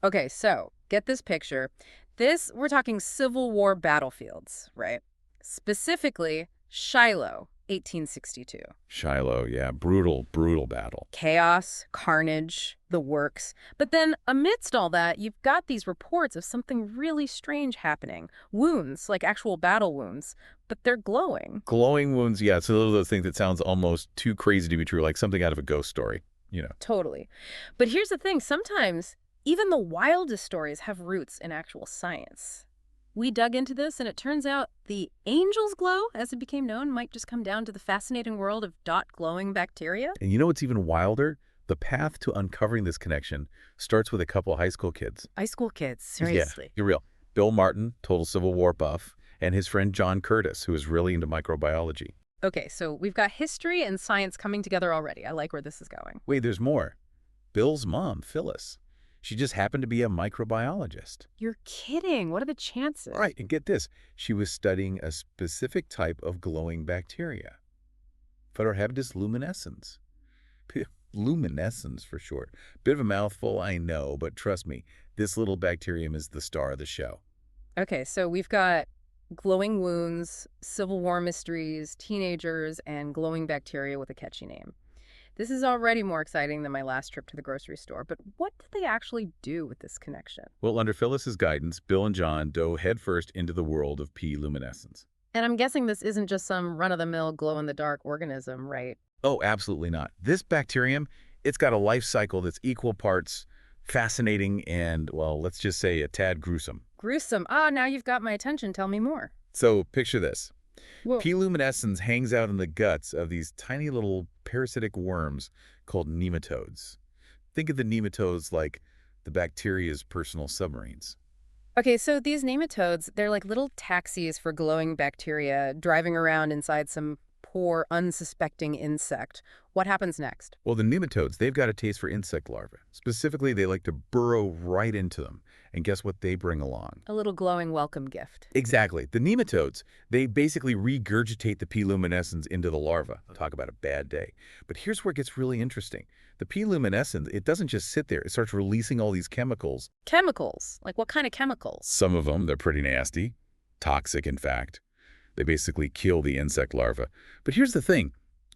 Okay, so get this picture. We're talking Civil War battlefields, right? Specifically, Shiloh, 1862. Shiloh, yeah, brutal, brutal battle. Chaos, carnage, the works. But then, amidst all that, you've got these reports of something really strange happening. Wounds, like actual battle wounds, but they're glowing. Glowing wounds, yeah, it's one of those things that sounds almost too crazy to be true, like something out of a ghost story, you know. Totally. But here's the thing, sometimes even the wildest stories have roots in actual science. We dug into this, and it turns out the angel's glow, as it became known, might just come down to the fascinating world of dot glowing bacteria. And you know what's even wilder? The path to uncovering this connection starts with a couple of high school kids. High school kids, Yeah, seriously. you're real. Bill Martin, total Civil War buff, and his friend John Curtis, who is really into microbiology. Okay, so we've got history and science coming together already. I like where this is going. Wait, there's more. Bill's mom, Phyllis, she just happened to be a microbiologist. You're kidding. What are the chances? All right, and get this. She was studying a specific type of glowing bacteria, Photohabitus luminescens. Luminescence for short. Bit of a mouthful, I know, but trust me, this little bacterium is the star of the show. Okay, so we've got glowing wounds, Civil War mysteries, teenagers, and glowing bacteria with a catchy name. This is already more exciting than my last trip to the grocery store, but what did they actually do with this connection? Well, under Phyllis's guidance, Bill and John dove headfirst into the world of P. luminescens. And I'm guessing this isn't just some run-of-the-mill glow-in-the-dark organism, right? Oh, absolutely not. This bacterium, it's got a life cycle that's equal parts fascinating and, well, let's just say a tad gruesome. Gruesome. Ah, now you've got my attention. Tell me more. So picture this. Whoa. P. luminescens hangs out in the guts of these tiny little parasitic worms called nematodes. Think of the nematodes like the bacteria's personal submarines. Okay, so these nematodes, they're like little taxis for glowing bacteria driving around inside some poor, unsuspecting insect. What happens next? Well, the nematodes, they've got a taste for insect larvae. Specifically, they like to burrow right into them. And guess what they bring along? A little glowing welcome gift. Exactly. The nematodes, they basically regurgitate the P. luminescens into the larva. Talk about a bad day. But here's where it gets really interesting. The P. luminescens, it doesn't just sit there. It starts releasing all these chemicals. Chemicals? Like what kind of chemicals? Some of them, they're pretty nasty. Toxic, in fact. They basically kill the insect larva. But here's the thing.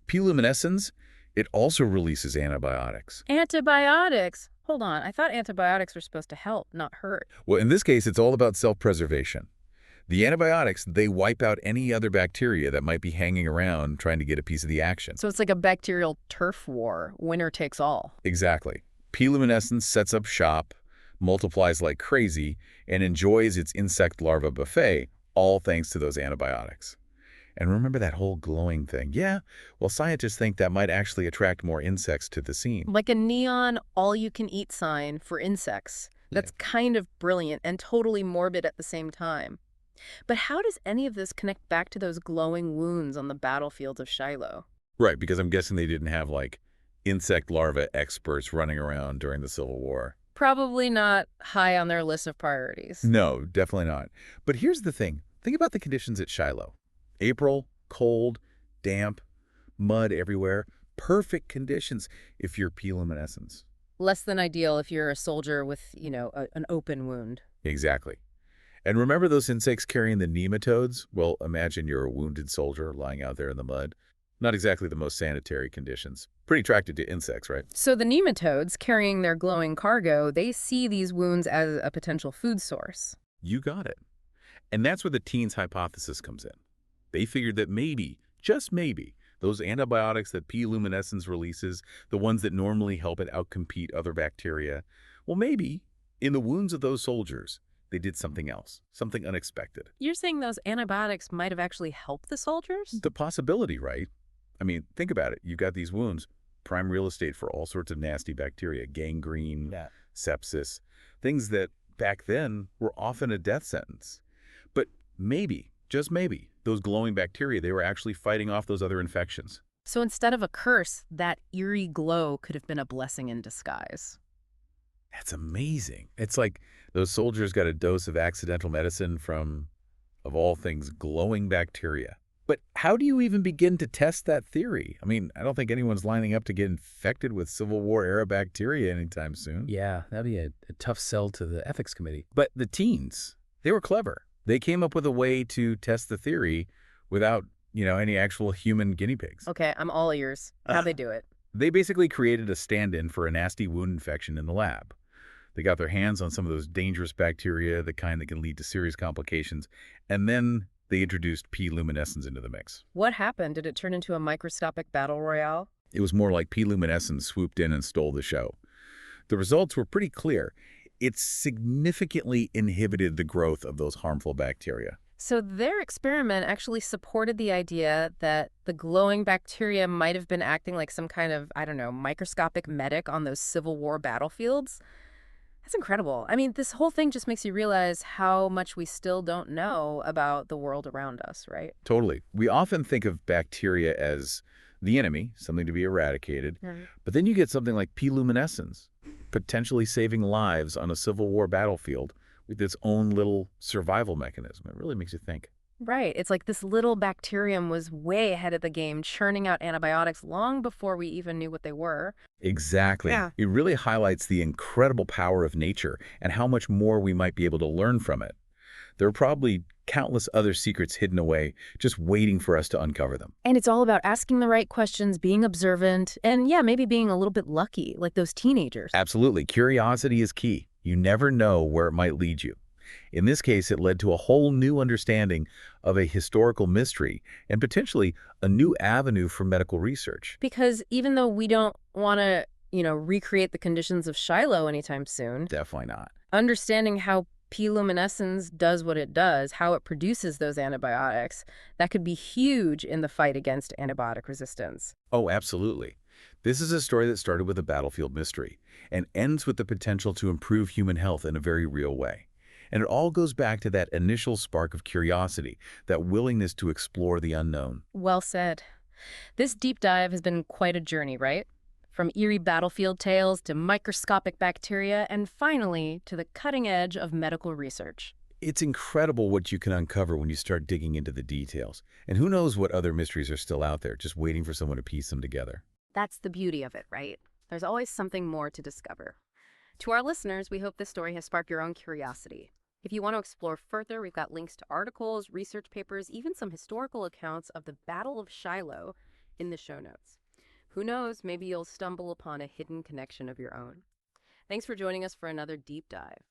P. luminescens, it also releases antibiotics. Antibiotics? Hold on, I thought antibiotics were supposed to help, not hurt. Well, in this case, it's all about self-preservation. The antibiotics, they wipe out any other bacteria that might be hanging around trying to get a piece of the action. So it's like a bacterial turf war, winner takes all. Exactly. P. luminescens sets up shop, multiplies like crazy, and enjoys its insect larva buffet, all thanks to those antibiotics. And remember that whole glowing thing? Yeah, well, scientists think that might actually attract more insects to the scene. Like a neon all-you-can-eat sign for insects. That's kind of brilliant and totally morbid at the same time. But how does any of this connect back to those glowing wounds on the battlefields of Shiloh? Right, because I'm guessing they didn't have, like, insect larva experts running around during the Civil War. Probably not high on their list of priorities. No, definitely not. But here's the thing. Think about the conditions at Shiloh. April, cold, damp, mud everywhere. Perfect conditions if you're P. luminescens. Less than ideal if you're a soldier with, an open wound. Exactly. And remember those insects carrying the nematodes? Well, imagine you're a wounded soldier lying out there in the mud. Not exactly the most sanitary conditions. Pretty attracted to insects, right? So the nematodes, carrying their glowing cargo, they see these wounds as a potential food source. You got it. And that's where the teens' hypothesis comes in. They figured that maybe, just maybe, those antibiotics that P. luminescens releases, the ones that normally help it outcompete other bacteria, well, maybe, in the wounds of those soldiers, they did something else, something unexpected. You're saying those antibiotics might have actually helped the soldiers? The possibility, right? I mean, think about it. You've got these wounds, prime real estate for all sorts of nasty bacteria, gangrene, sepsis, things that back then were often a death sentence. But maybe, just maybe, those glowing bacteria, they were actually fighting off those other infections. So instead of a curse, that eerie glow could have been a blessing in disguise. That's amazing. It's like those soldiers got a dose of accidental medicine from, of all things, glowing bacteria. But how do you even begin to test that theory? I mean, I don't think anyone's lining up to get infected with Civil War-era bacteria anytime soon. Yeah, that'd be a tough sell to the ethics committee. But the teens, they were clever. They came up with a way to test the theory without, any actual human guinea pigs. Okay, I'm all ears. How'd they do it? They basically created a stand-in for a nasty wound infection in the lab. They got their hands on some of those dangerous bacteria, the kind that can lead to serious complications, and then they introduced P. luminescens into the mix. What happened? Did it turn into a microscopic battle royale? It was more like P. luminescens swooped in and stole the show. The results were pretty clear. It significantly inhibited the growth of those harmful bacteria. So their experiment actually supported the idea that the glowing bacteria might have been acting like some kind of, I don't know, microscopic medic on those Civil War battlefields. That's incredible. I mean, this whole thing just makes you realize how much we still don't know about the world around us, right? Totally. We often think of bacteria as the enemy, something to be eradicated. Right. But then you get something like P. luminescens, potentially saving lives on a Civil War battlefield with its own little survival mechanism. It really makes you think. Right. It's like this little bacterium was way ahead of the game, churning out antibiotics long before we even knew what they were. Exactly. Yeah. It really highlights the incredible power of nature and how much more we might be able to learn from it. There are probably countless other secrets hidden away, just waiting for us to uncover them. And it's all about asking the right questions, being observant, and yeah, maybe being a little bit lucky, like those teenagers. Absolutely. Curiosity is key. You never know where it might lead you. In this case, it led to a whole new understanding of a historical mystery and potentially a new avenue for medical research. Because even though we don't want to, recreate the conditions of Shiloh anytime soon, Definitely not. understanding how P. luminescens does what it does, how it produces those antibiotics, that could be huge in the fight against antibiotic resistance. Oh, absolutely. This is a story that started with a battlefield mystery and ends with the potential to improve human health in a very real way. And it all goes back to that initial spark of curiosity, that willingness to explore the unknown. Well said. This deep dive has been quite a journey, right? From eerie battlefield tales to microscopic bacteria, and finally to the cutting edge of medical research. It's incredible what you can uncover when you start digging into the details. And who knows what other mysteries are still out there, just waiting for someone to piece them together. That's the beauty of it, right? There's always something more to discover. To our listeners, we hope this story has sparked your own curiosity. If you want to explore further, we've got links to articles, research papers, even some historical accounts of the Battle of Shiloh in the show notes. Who knows, maybe you'll stumble upon a hidden connection of your own. Thanks for joining us for another deep dive.